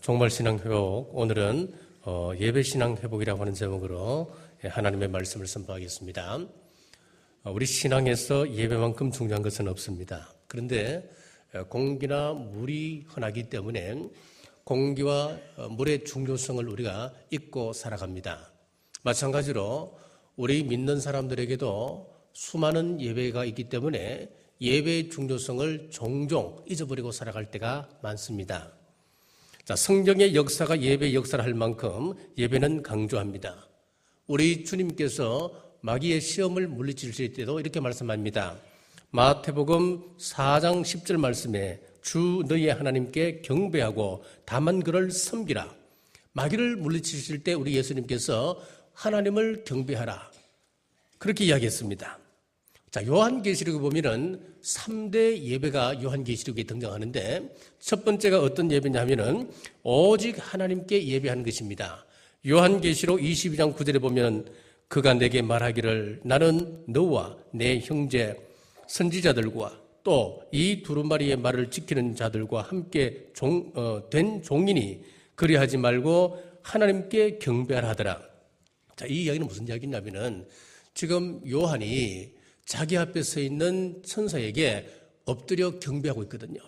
종말신앙회복, 오늘은 예배신앙회복이라고 하는 제목으로 하나님의 말씀을 선포하겠습니다. 우리 신앙에서 예배만큼 중요한 것은 없습니다. 그런데 공기나 물이 흔하기 때문에 공기와 물의 중요성을 우리가 잊고 살아갑니다. 마찬가지로 우리 믿는 사람들에게도 수많은 예배가 있기 때문에 예배의 중요성을 종종 잊어버리고 살아갈 때가 많습니다. 자, 성경의 역사가 예배의 역사를 할 만큼 예배는 강조합니다. 우리 주님께서 마귀의 시험을 물리치실 때도 이렇게 말씀합니다. 마태복음 4장 10절 말씀에 주 너희의 하나님께 경배하고 다만 그를 섬기라. 마귀를 물리치실 때 우리 예수님께서 하나님을 경배하라. 그렇게 이야기했습니다. 자, 요한계시록에 보면은 3대 예배가 요한계시록에 등장하는데 첫 번째가 어떤 예배냐면은 오직 하나님께 예배하는 것입니다. 요한계시록 22장 9절에 보면 그가 내게 말하기를 나는 너와 내 형제 선지자들과 또 이 두루마리의 말을 지키는 자들과 함께 된 종이니 그리하지 말고 하나님께 경배하라 하더라. 자, 이 이야기는 무슨 이야기냐면은 지금 요한이 자기 앞에 서 있는 천사에게 엎드려 경배하고 있거든요.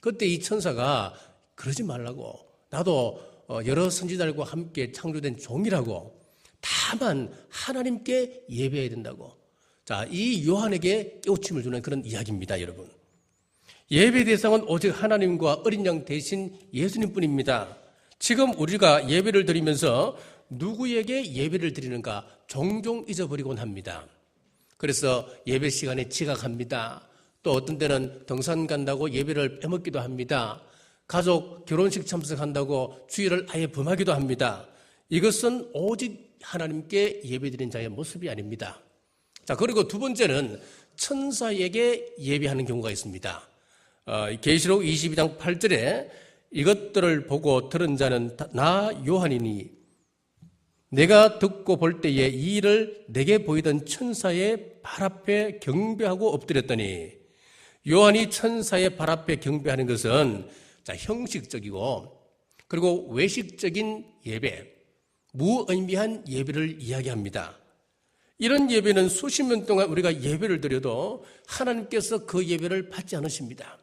그때 이 천사가 그러지 말라고, 나도 여러 선지자들과 함께 창조된 종이라고, 다만 하나님께 예배해야 된다고. 자, 이 요한에게 깨우침을 주는 그런 이야기입니다, 여러분. 예배 대상은 오직 하나님과 어린 양 대신 예수님뿐입니다. 지금 우리가 예배를 드리면서 누구에게 예배를 드리는가 종종 잊어버리곤 합니다. 그래서 예배 시간에 지각합니다. 또 어떤 때는 등산 간다고 예배를 빼먹기도 합니다. 가족 결혼식 참석한다고 주일을 아예 범하기도 합니다. 이것은 오직 하나님께 예배드린 자의 모습이 아닙니다. 자, 그리고 두 번째는 천사에게 예배하는 경우가 있습니다. 계시록 22장 8절에 이것들을 보고 들은 자는 나 요한이니 내가 듣고 볼 때에 이 일을 내게 보이던 천사의 발 앞에 경배하고 엎드렸더니, 요한이 천사의 발 앞에 경배하는 것은 형식적이고 그리고 외식적인 예배, 무의미한 예배를 이야기합니다. 이런 예배는 수십 년 동안 우리가 예배를 드려도 하나님께서 그 예배를 받지 않으십니다.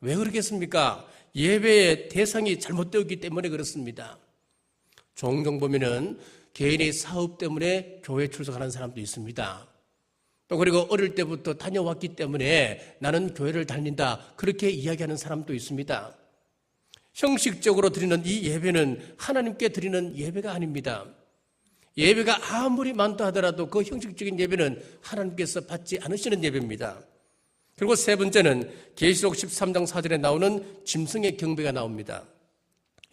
왜 그러겠습니까? 예배의 대상이 잘못되었기 때문에 그렇습니다. 종종 보면은 개인의 사업 때문에 교회 출석하는 사람도 있습니다. 또 그리고 어릴 때부터 다녀왔기 때문에 나는 교회를 다닌다, 그렇게 이야기하는 사람도 있습니다. 형식적으로 드리는 이 예배는 하나님께 드리는 예배가 아닙니다. 예배가 아무리 많다 하더라도 그 형식적인 예배는 하나님께서 받지 않으시는 예배입니다. 그리고 세 번째는 계시록 13장 4절에 나오는 짐승의 경배가 나옵니다.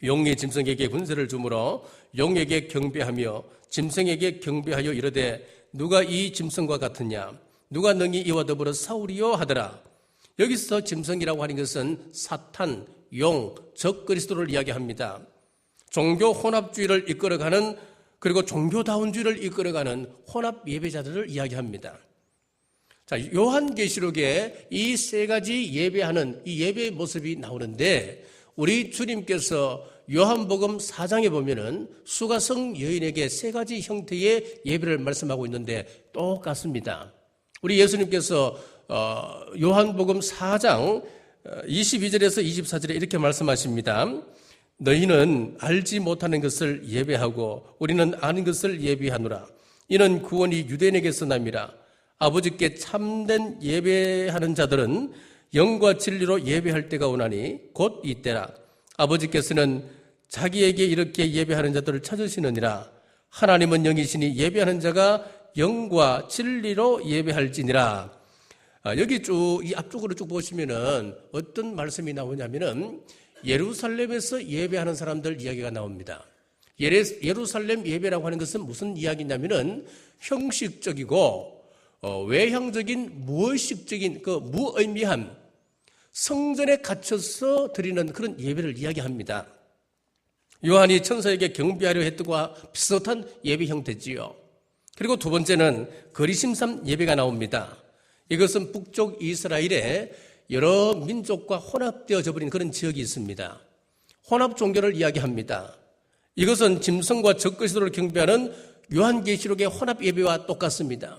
용이 짐승에게 군세를 주므로 용에게 경배하며 짐승에게 경배하여 이르되 누가 이 짐승과 같으냐, 누가 능히 이와 더불어 싸우리요 하더라. 여기서 짐승이라고 하는 것은 사탄, 용, 적그리스도를 이야기합니다. 종교 혼합주의를 이끌어가는, 그리고 종교다운주의를 이끌어가는 혼합 예배자들을 이야기합니다. 자, 요한계시록에 이 세 가지 예배하는 이 예배의 모습이 나오는데, 우리 주님께서 요한복음 4장에 보면은 수가성 여인에게 세 가지 형태의 예배를 말씀하고 있는데 똑같습니다. 우리 예수님께서 요한복음 4장 22절에서 24절에 이렇게 말씀하십니다. 너희는 알지 못하는 것을 예배하고 우리는 아는 것을 예배하노라. 이는 구원이 유대인에게서 남이라. 아버지께 참된 예배하는 자들은 영과 진리로 예배할 때가 오나니 곧 이때라. 아버지께서는 자기에게 이렇게 예배하는 자들을 찾으시느니라. 하나님은 영이시니 예배하는 자가 영과 진리로 예배할지니라. 여기 이 앞쪽으로 쭉 보시면은 어떤 말씀이 나오냐면은 예루살렘에서 예배하는 사람들 이야기가 나옵니다. 예루살렘 예배라고 하는 것은 무슨 이야기냐면은 형식적이고 외향적인 무의식적인 그 무의미한 성전에 갇혀서 드리는 그런 예배를 이야기합니다. 요한이 천사에게 경배하려 했던과 비슷한 예배 형태지요. 그리고 두 번째는 거리심산 예배가 나옵니다. 이것은 북쪽 이스라엘에 여러 민족과 혼합되어져 버린 그런 지역이 있습니다. 혼합 종교를 이야기합니다. 이것은 짐승과 적그리스도를 경배하는 요한계시록의 혼합 예배와 똑같습니다.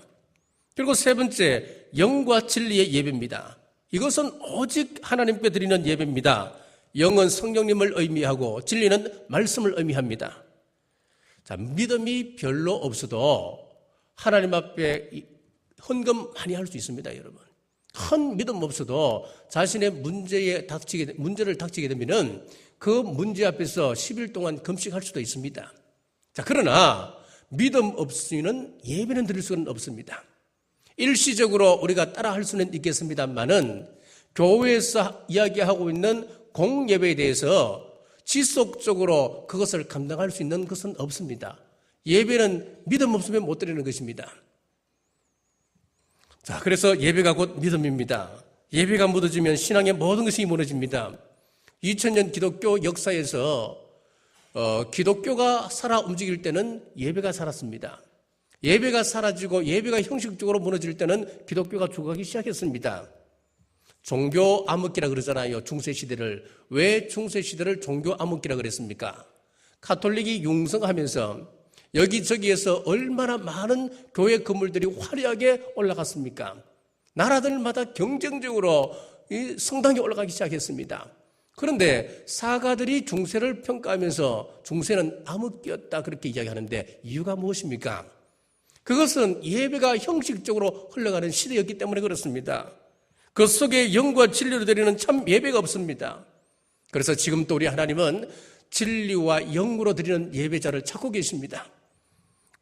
그리고 세 번째, 영과 진리의 예배입니다. 이것은 오직 하나님께 드리는 예배입니다. 영은 성령님을 의미하고 진리는 말씀을 의미합니다. 자, 믿음이 별로 없어도 하나님 앞에 헌금 많이 할 수 있습니다, 여러분. 큰 믿음 없어도 자신의 문제를 닥치게 되면은 그 문제 앞에서 10일 동안 금식할 수도 있습니다. 자, 그러나 믿음 없이는 예배는 드릴 수는 없습니다. 일시적으로 우리가 따라할 수는 있겠습니다만은 교회에서 이야기하고 있는 공예배에 대해서 지속적으로 그것을 감당할 수 있는 것은 없습니다. 예배는 믿음 없으면 못 드리는 것입니다. 자, 그래서 예배가 곧 믿음입니다. 예배가 무너지면 신앙의 모든 것이 무너집니다. 2000년 기독교 역사에서 기독교가 살아 움직일 때는 예배가 살았습니다. 예배가 사라지고 예배가 형식적으로 무너질 때는 기독교가 죽어가기 시작했습니다. 종교 암흑기라 그러잖아요. 중세시대를. 왜 중세시대를 종교 암흑기라 그랬습니까? 가톨릭이 융성하면서 여기저기에서 얼마나 많은 교회 건물들이 화려하게 올라갔습니까? 나라들마다 경쟁적으로 성당이 올라가기 시작했습니다. 그런데 사가들이 중세를 평가하면서 중세는 암흑기였다 그렇게 이야기하는데 이유가 무엇입니까? 그것은 예배가 형식적으로 흘러가는 시대였기 때문에 그렇습니다. 그 속에 영과 진리로 드리는 참 예배가 없습니다. 그래서 지금 또 우리 하나님은 진리와 영으로 드리는 예배자를 찾고 계십니다.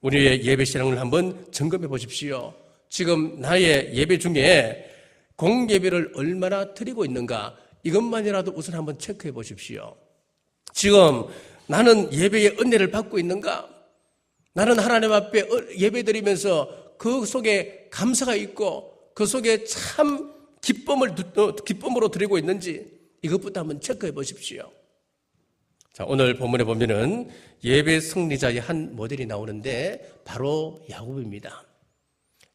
우리의 예배 신앙을 한번 점검해 보십시오. 지금 나의 예배 중에 공예배를 얼마나 드리고 있는가, 이것만이라도 우선 한번 체크해 보십시오. 지금 나는 예배의 은혜를 받고 있는가? 나는 하나님 앞에 예배드리면서 그 속에 감사가 있고 그 속에 참 기쁨으로 드리고 있는지 이것부터 한번 체크해 보십시오. 자, 오늘 본문에 보면은 예배 승리자의 한 모델이 나오는데 바로 야곱입니다.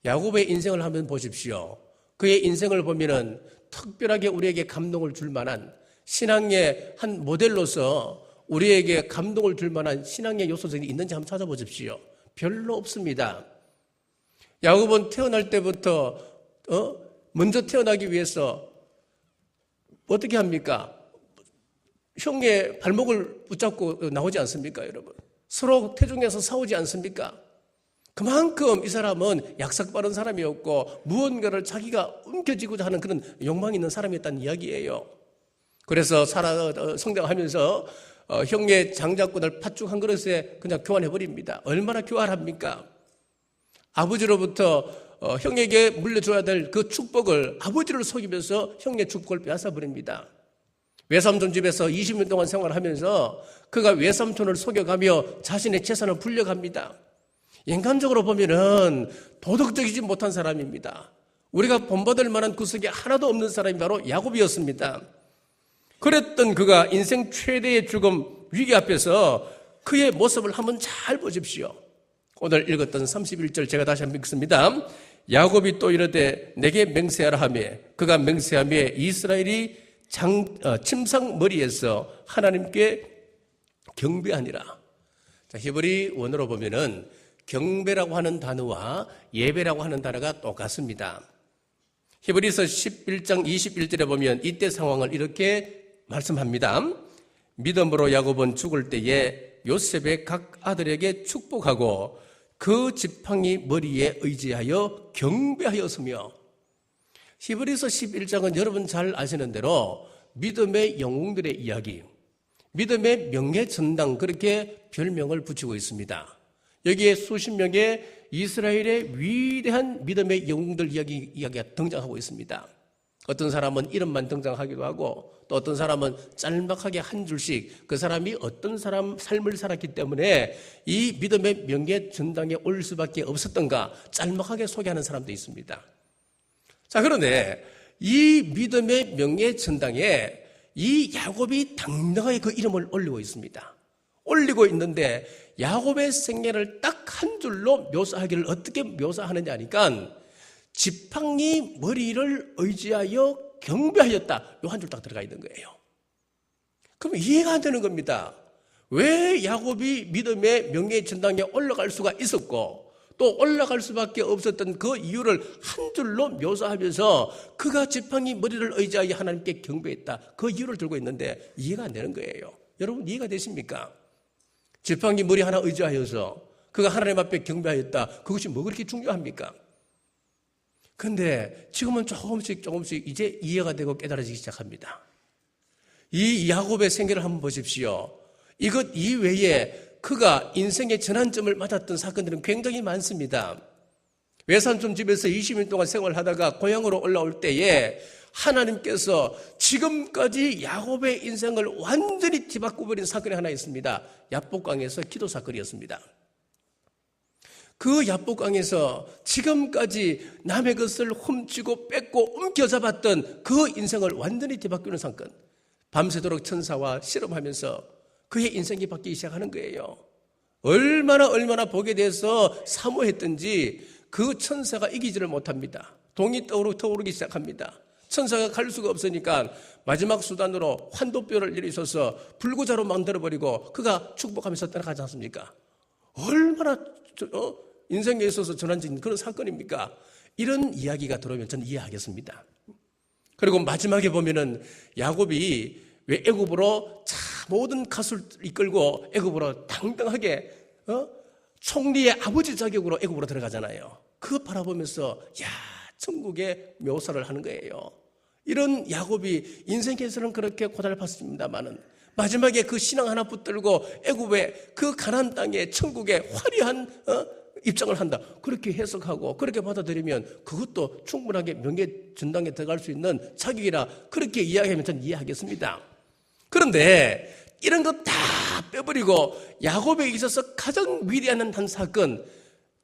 야곱의 인생을 한번 보십시오. 그의 인생을 보면은 특별하게 우리에게 감동을 줄 만한 신앙의 한 모델로서 우리에게 감동을 줄 만한 신앙의 요소들이 있는지 한번 찾아보십시오. 별로 없습니다. 야곱은 태어날 때부터 먼저 태어나기 위해서 어떻게 합니까? 형의 발목을 붙잡고 나오지 않습니까, 여러분? 서로 태중에서 싸우지 않습니까? 그만큼 이 사람은 약삭빠른 사람이었고 무언가를 자기가 움켜쥐고자 하는 그런 욕망이 있는 사람이었다는 이야기예요. 그래서 성장하면서 형의 장자권을 팥죽 한 그릇에 그냥 교환해버립니다. 얼마나 교활합니까? 아버지로부터 형에게 물려줘야 될 그 축복을 아버지를 속이면서 형의 축복을 빼앗아버립니다. 외삼촌 집에서 20년 동안 생활하면서 그가 외삼촌을 속여가며 자신의 재산을 불려갑니다. 인간적으로 보면은 도덕적이지 못한 사람입니다. 우리가 본받을 만한 구석이 하나도 없는 사람이 바로 야곱이었습니다. 그랬던 그가 인생 최대의 죽음 위기 앞에서 그의 모습을 한번 잘 보십시오. 오늘 읽었던 31절 제가 다시 한번 읽습니다. 야곱이 또 이르되 내게 맹세하라 하며 그가 맹세하며 이스라엘이 침상 머리에서 하나님께 경배하니라. 자, 히브리 원어로 보면은 경배라고 하는 단어와 예배라고 하는 단어가 똑같습니다. 히브리서 11장 21절에 보면 이때 상황을 이렇게 말씀합니다. 믿음으로 야곱은 죽을 때에 요셉의 각 아들에게 축복하고 그 지팡이 머리에 의지하여 경배하였으며, 히브리서 11장은 여러분 잘 아시는 대로 믿음의 영웅들의 이야기, 믿음의 명예전당 그렇게 별명을 붙이고 있습니다. 여기에 수십 명의 이스라엘의 위대한 믿음의 영웅들 이야기가 등장하고 있습니다. 어떤 사람은 이름만 등장하기도 하고 또 어떤 사람은 짤막하게 한 줄씩 그 사람이 어떤 사람 삶을 살았기 때문에 이 믿음의 명예전당에 올 수밖에 없었던가 짤막하게 소개하는 사람도 있습니다. 자, 그런데 이 믿음의 명예전당에 이 야곱이 당당하게 그 이름을 올리고 있습니다. 올리고 있는데 야곱의 생애를 딱 한 줄로 묘사하기를 어떻게 묘사하느냐 하니까 지팡이 머리를 의지하여 경배하였다. 요 한 줄 딱 들어가 있는 거예요. 그럼 이해가 안 되는 겁니다. 왜 야곱이 믿음의 명예의 전당에 올라갈 수가 있었고 또 올라갈 수밖에 없었던 그 이유를 한 줄로 묘사하면서 그가 지팡이 머리를 의지하여 하나님께 경배했다. 그 이유를 들고 있는데 이해가 안 되는 거예요. 여러분 이해가 되십니까? 지팡이 머리 하나 의지하여서 그가 하나님 앞에 경배하였다. 그것이 뭐 그렇게 중요합니까? 그런데 지금은 조금씩 이제 이해가 되고 깨달아지기 시작합니다. 이 야곱의 생애를 한번 보십시오. 이것 이외에 그가 인생의 전환점을 맞았던 사건들은 굉장히 많습니다. 외삼촌 집에서 20년 동안 생활하다가 고향으로 올라올 때에 하나님께서 지금까지 야곱의 인생을 완전히 뒤바꿔버린 사건이 하나 있습니다. 야복강에서 기도 사건이었습니다. 그 야복강에서 지금까지 남의 것을 훔치고 뺏고 옮겨잡았던 그 인생을 완전히 뒤바꾸는 사건. 밤새도록 천사와 씨름하면서 그의 인생이 바뀌기 시작하는 거예요. 얼마나 복에 대해서 사모했던지 그 천사가 이기지를 못합니다. 동이 떠오르기 시작합니다. 천사가 갈 수가 없으니까 마지막 수단으로 환도뼈를 내리셔서 불구자로 만들어버리고 그가 축복하면서 떠나가지 않습니까? 얼마나 인생에 있어서 전환적인 그런 사건입니까? 이런 이야기가 들어오면 저는 이해하겠습니다. 그리고 마지막에 보면은 야곱이 왜 애굽으로 모든 가수를 이끌고 애굽으로 당당하게 총리의 아버지 자격으로 애굽으로 들어가잖아요. 그거 바라보면서 천국의 묘사를 하는 거예요. 이런 야곱이 인생에서는 그렇게 고달팠습니다만은 마지막에 그 신앙 하나 붙들고 애굽의 그 가나안 땅에 천국의 화려한 입장을 한다. 그렇게 해석하고 그렇게 받아들이면 그것도 충분하게 명예 전당에 들어갈 수 있는 자격이라 그렇게 이야기하면 저는 이해하겠습니다. 그런데 이런 거 다 빼버리고 야곱에 있어서 가장 위대한 한 사건,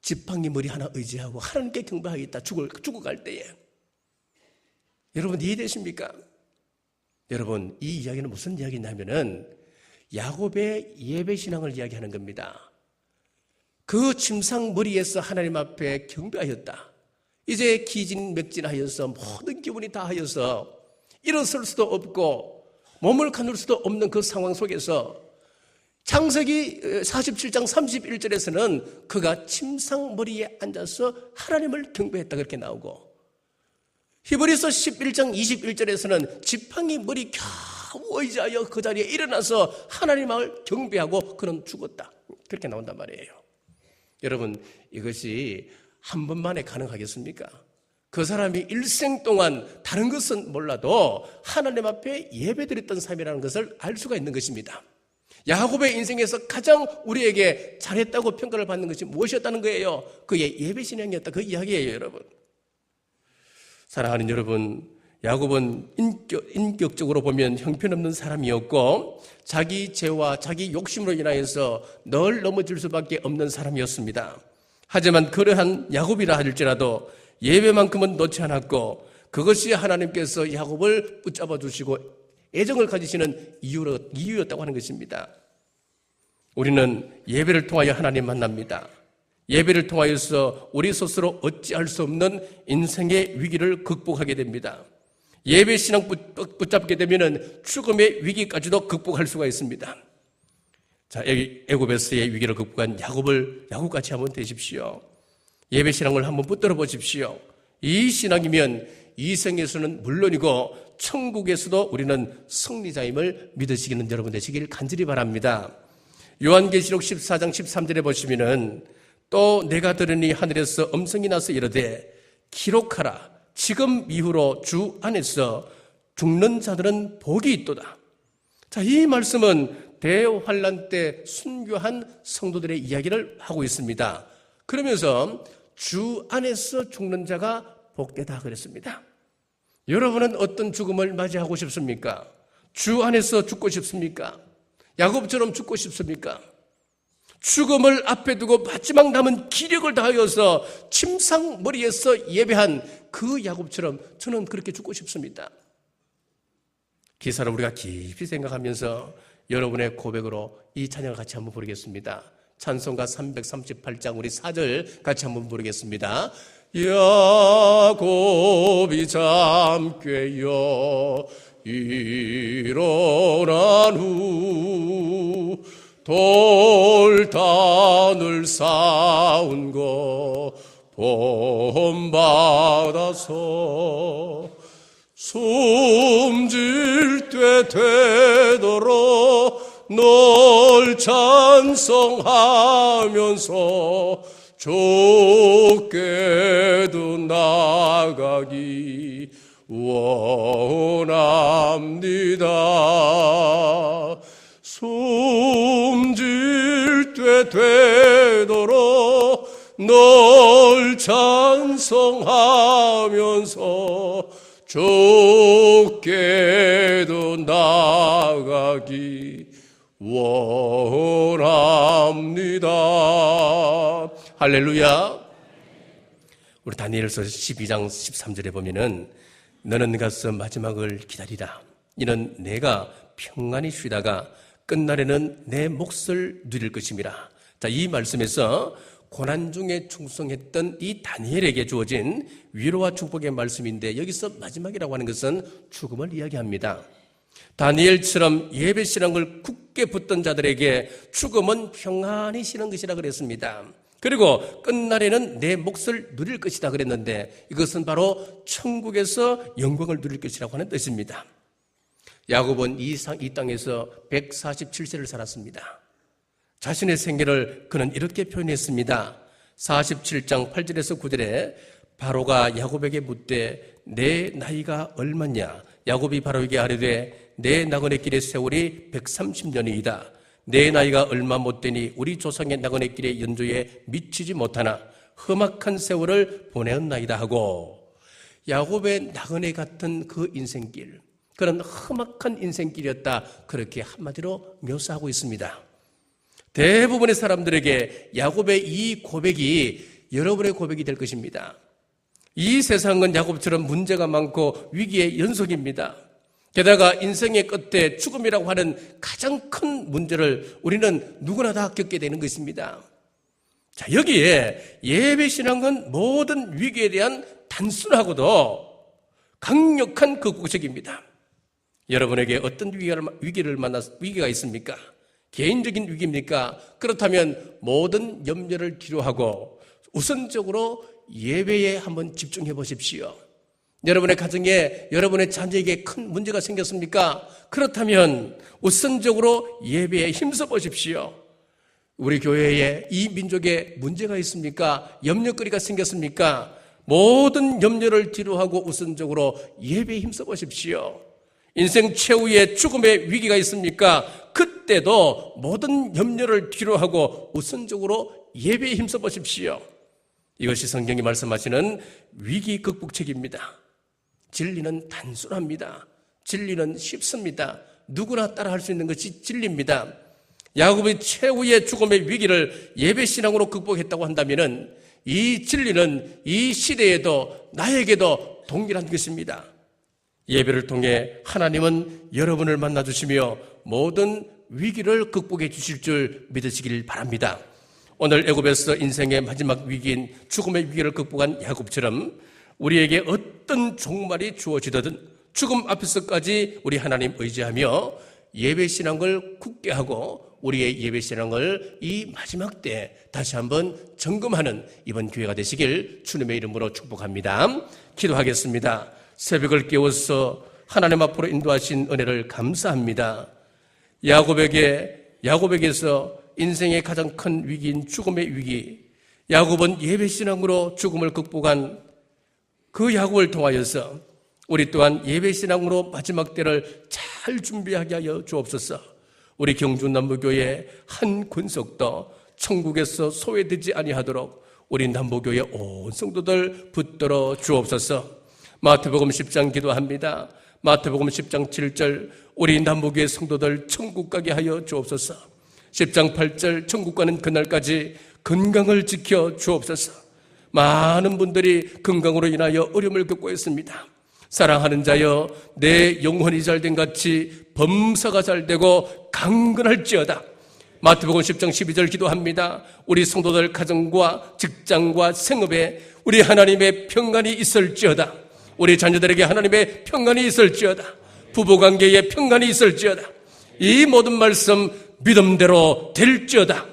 지팡이 머리 하나 의지하고 하나님께 경배하겠다. 죽어갈 때에. 여러분 이해되십니까? 여러분 이 이야기는 무슨 이야기냐면은 야곱의 예배신앙을 이야기하는 겁니다. 그 침상 머리에서 하나님 앞에 경배하였다. 이제 기진맥진하여서 모든 기분이 다 하여서 일어설 수도 없고 몸을 가눌 수도 없는 그 상황 속에서 창세기 47장 31절에서는 그가 침상 머리에 앉아서 하나님을 경배했다 그렇게 나오고 히브리서 11장 21절에서는 지팡이 머리 겨우 의지하여 그 자리에 일어나서 하나님을 경배하고 그는 죽었다 그렇게 나온단 말이에요. 여러분 이것이 한 번만에 가능하겠습니까? 그 사람이 일생 동안 다른 것은 몰라도 하나님 앞에 예배드렸던 삶이라는 것을 알 수가 있는 것입니다. 야곱의 인생에서 가장 우리에게 잘했다고 평가를 받는 것이 무엇이었다는 거예요? 그의 예배신앙이었다 그 이야기예요. 여러분 사랑하는 여러분, 야곱은 인격적으로 보면 형편없는 사람이었고 자기 죄와 자기 욕심으로 인하여서 늘 넘어질 수밖에 없는 사람이었습니다. 하지만 그러한 야곱이라 할지라도 예배만큼은 놓지 않았고 그것이 하나님께서 야곱을 붙잡아 주시고 애정을 가지시는 이유였다고 하는 것입니다. 우리는 예배를 통하여 하나님 만납니다. 예배를 통하여서 우리 스스로 어찌할 수 없는 인생의 위기를 극복하게 됩니다. 예배 신앙 붙잡게 되면 죽음의 위기까지도 극복할 수가 있습니다. 자, 애굽에서의 위기를 극복한 야곱같이 한번 되십시오. 예배 신앙을 한번 붙들어 보십시오. 이 신앙이면 이 생에서는 물론이고 천국에서도 우리는 승리자임을 믿으시기는 여러분 되시길 간절히 바랍니다. 요한계시록 14장 13절에 보시면은 또 내가 들으니 하늘에서 음성이 나서 이르되 기록하라. 지금 이후로 주 안에서 죽는 자들은 복이 있도다. 자, 이 말씀은 대환란 때 순교한 성도들의 이야기를 하고 있습니다. 그러면서 주 안에서 죽는 자가 복되다 그랬습니다. 여러분은 어떤 죽음을 맞이하고 싶습니까? 주 안에서 죽고 싶습니까? 야곱처럼 죽고 싶습니까? 죽음을 앞에 두고 마지막 남은 기력을 다하여서 침상 머리에서 예배한 그 야곱처럼 저는 그렇게 죽고 싶습니다. 기사를 우리가 깊이 생각하면서 여러분의 고백으로 이 찬양을 같이 한번 부르겠습니다. 찬송가 338장 우리 4절 같이 한번 부르겠습니다. 야곱이 잠 꿰요 일어난 후 돌단을 쌓은 거 본받아서 숨질 때 되도록 널 찬송하면서 좁게도 나가기 원합니다. 숨질 때 되도록 널 찬송하면서 좁게도 나가기 원합니다. 할렐루야. 우리 다니엘서 12장 13절에 보면은 너는 가서 마지막을 기다리라. 이는 내가 평안히 쉬다가 끝날에는 내 몫을 누릴 것임이라. 자, 이 말씀에서 고난 중에 충성했던 이 다니엘에게 주어진 위로와 축복의 말씀인데, 여기서 마지막이라고 하는 것은 죽음을 이야기합니다. 다니엘처럼 예배 신앙을 굳게 붙던 자들에게 죽음은 평안히 쉬는 것이라 그랬습니다. 그리고 끝날에는 내 몫을 누릴 것이다 그랬는데, 이것은 바로 천국에서 영광을 누릴 것이라고 하는 뜻입니다. 야곱은 이 땅에서 147세를 살았습니다. 자신의 생애를 그는 이렇게 표현했습니다. 47장 8절에서 9절에 바로가 야곱에게 묻되 내 나이가 얼마냐? 야곱이 바로에게 아뢰되 내 나그네 길의 세월이 130년이다. 내 나이가 얼마 못되니 우리 조상의 나그네 길의 연조에 미치지 못하나 험악한 세월을 보내었나이다 하고, 야곱의 나그네 같은 그 인생길, 그런 험악한 인생길이었다, 그렇게 한마디로 묘사하고 있습니다. 대부분의 사람들에게 야곱의 이 고백이 여러분의 고백이 될 것입니다. 이 세상은 야곱처럼 문제가 많고 위기의 연속입니다. 게다가 인생의 끝에 죽음이라고 하는 가장 큰 문제를 우리는 누구나 다 겪게 되는 것입니다. 자, 여기에 예배신앙은 모든 위기에 대한 단순하고도 강력한 극복책입니다. 여러분에게 어떤 위기가 있습니까? 개인적인 위기입니까? 그렇다면 모든 염려를 뒤로하고 우선적으로 예배에 한번 집중해 보십시오. 여러분의 가정에, 여러분의 자녀에게 큰 문제가 생겼습니까? 그렇다면 우선적으로 예배에 힘써 보십시오. 우리 교회에, 이 민족에 문제가 있습니까? 염려거리가 생겼습니까? 모든 염려를 뒤로하고 우선적으로 예배에 힘써 보십시오. 인생 최후의 죽음의 위기가 있습니까? 그때도 모든 염려를 뒤로하고 우선적으로 예배에 힘써 보십시오. 이것이 성경이 말씀하시는 위기 극복책입니다. 진리는 단순합니다. 진리는 쉽습니다. 누구나 따라할 수 있는 것이 진리입니다. 야곱이 최후의 죽음의 위기를 예배신앙으로 극복했다고 한다면 이 진리는 이 시대에도 나에게도 동일한 것입니다. 예배를 통해 하나님은 여러분을 만나주시며 모든 위기를 극복해 주실 줄 믿으시길 바랍니다. 오늘 애굽에서 인생의 마지막 위기인 죽음의 위기를 극복한 야곱처럼 우리에게 어떤 종말이 주어지든 죽음 앞에서까지 우리 하나님 의지하며 예배신앙을 굳게 하고 우리의 예배신앙을 이 마지막 때 다시 한번 점검하는 이번 기회가 되시길 주님의 이름으로 축복합니다. 기도하겠습니다. 새벽을 깨워서 하나님 앞으로 인도하신 은혜를 감사합니다. 야곱에게서 인생의 가장 큰 위기인 죽음의 위기, 야곱은 예배신앙으로 죽음을 극복한 그 야곱을 통하여서 우리 또한 예배신앙으로 마지막 때를 잘 준비하게 하여 주옵소서. 우리 경주남부교회 한 군속도 천국에서 소외되지 아니하도록 우리 남부교회 온 성도들 붙들어 주옵소서. 마태복음 10장 기도합니다. 마태복음 10장 7절 우리 남부교회 성도들 천국 가게 하여 주옵소서. 10장 8절 천국 가는 그날까지 건강을 지켜 주옵소서. 많은 분들이 건강으로 인하여 어려움을 겪고 있습니다. 사랑하는 자여, 내 영혼이 잘된 같이 범사가 잘되고 강건할지어다. 마태복음 10장 12절 기도합니다. 우리 성도들 가정과 직장과 생업에 우리 하나님의 평안이 있을지어다. 우리 자녀들에게 하나님의 평안이 있을지어다. 부부관계에 평안이 있을지어다. 이 모든 말씀 믿음대로 될지어다.